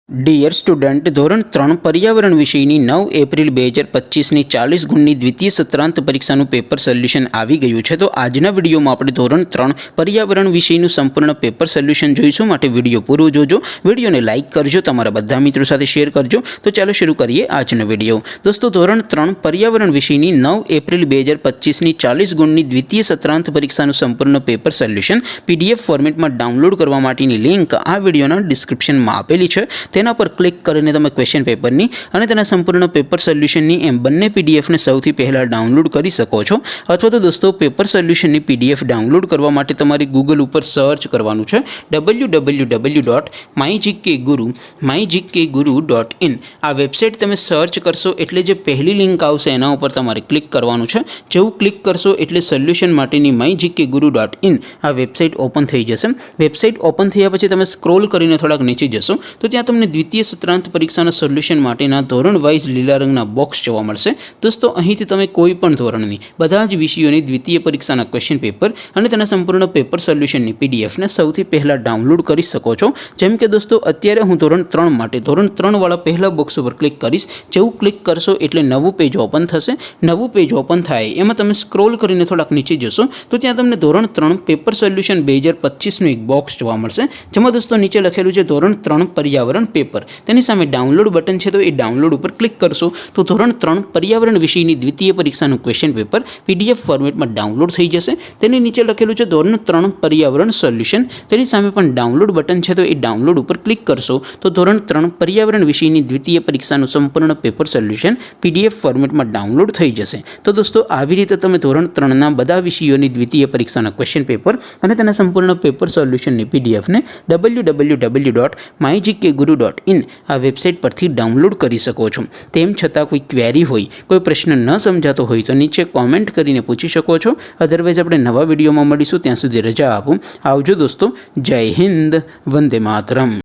Dear student, ધોરણ 3 પર્યાવરણ વિષયની 9 એપ્રિલ 2025ની 40 ગુણની દ્વિતીય સત્રાંત પરીક્ષાનું પેપર સોલ્યુશન આવી ગયું છે। તો આજના વિડીયોમાં આપણે ધોરણ 3 પર્યાવરણ વિષયનું સંપૂર્ણ પેપર સોલ્યુશન જોઈશું। માટે વિડીયો પૂરો જોજો, વિડીયોને લાઇક કરજો, તમારા બધા મિત્રો સાથે શેર કરજો। તો ચાલો શરૂ કરીએ આજનો વિડીયો। દોસ્તો, ધોરણ 3 પર્યાવરણ વિષયની 9 એપ્રિલ 2025ની 40 ગુણની દ્વિતીય સત્રાંત પરીક્ષાનું સંપૂર્ણ પેપર સોલ્યુશન PDF ફોર્મેટમાં ડાઉનલોડ કરવા માટેની લિંક આ વિડીયોના ડિસ્ક્રિપ્શનમાં આપેલી છે। તેના પર ક્લિક કરીને તમે ક્વેશ્ચન પેપરની અને તેના સંપૂર્ણ પેપર સોલ્યુશનની એમ બંને પીડીએફને સૌથી પહેલાં ડાઉનલોડ કરી શકો છો। અથવા તો દોસ્તો, પેપર સોલ્યુશનની PDF ડાઉનલોડ કરવા માટે તમારે ગૂગલ ઉપર સર્ચ કરવાનું છે www.mygkguru.in। આ વેબસાઇટ તમે સર્ચ કરશો એટલે જે પહેલી લિંક આવશે એના ઉપર તમારે ક્લિક કરવાનું છે। જેવું ક્લિક કરશો એટલે સોલ્યુશન માટેની mygkguru.in આ વેબસાઇટ ઓપન થઈ જશે। વેબસાઇટ ઓપન થયા પછી તમે સ્ક્રોલ કરીને થોડાક નીચે જશો તો ત્યાં તમને દ્વિતીય સત્રાંત પરીક્ષાના સોલ્યુશન માટેના ધોરણ વાઇઝ લીલા રંગના બોક્સ જોવા મળશે। દોસ્તો, અહીંથી તમે કોઈ પણ ધોરણની બધા જ વિષયોની દ્વિતીય પરીક્ષાના ક્વેશ્ચન પેપર અને તેના સંપૂર્ણ પેપર સોલ્યુશનની પીડીએફને સૌથી પહેલાં ડાઉનલોડ કરી શકો છો। જેમ કે દોસ્તો, અત્યારે હું ધોરણ 3 માટે ધોરણ 3 વાળા પહેલા બોક્સ ઉપર ક્લિક કરીશ। જેવું ક્લિક કરશો એટલે નવું પેજ ઓપન થશે। નવું પેજ ઓપન થાય એમાં તમે સ્ક્રોલ કરીને થોડાક નીચે જશો તો ત્યાં તમને ધોરણ 3 પેપર સોલ્યુશન 2025નું એક બોક્સ જોવા મળશે, જેમાં દોસ્તો નીચે લખેલું છે ધોરણ 3 પર્યાવરણ પેપર। તેની સામે ડાઉનલોડ બટન છે, તો એ ડાઉનલોડ ઉપર ક્લિક કરશો તો ધોરણ 3 પર્યાવરણ વિષયની દ્વિતીય પરીક્ષાનું ક્વેશ્ચન પેપર PDF ફોર્મેટમાં ડાઉનલોડ થઈ જશે। તેની નીચે લખેલું છે ધોરણ 3 પર્યાવરણ સોલ્યુશન, તેની સામે પણ ડાઉનલોડ બટન છે, તો એ ડાઉનલોડ ઉપર ક્લિક કરશો તો ધોરણ 3 પર્યાવરણ વિષયની દ્વિતીય પરીક્ષાનું સંપૂર્ણ પેપર સોલ્યુશન PDF ફોર્મેટમાં ડાઉનલોડ થઈ જશે। તો દોસ્તો, આવી રીતે તમે ધોરણ 3ના બધા વિષયોની દ્વિતીય પરીક્ષાના ક્વેશ્ચન પેપર અને તેના સંપૂર્ણ પેપર સોલ્યુશનની PDFને www.mygkguru.in આ વેબસાઇટ પરથી ડાઉનલોડ કરી શકો છો। તેમ છતાં કોઈ ક્વેરી હોય, કોઈ પ્રશ્ન ન સમજાતો હોય તો નીચે કોમેન્ટ કરીને પૂછી શકો છો। અધરવાઇઝ આપણે નવા વિડીયોમાં મળીશું, ત્યાં સુધી રજા આપો। આવજો દોસ્તો, જય હિન્દ, વંદે માતરમ।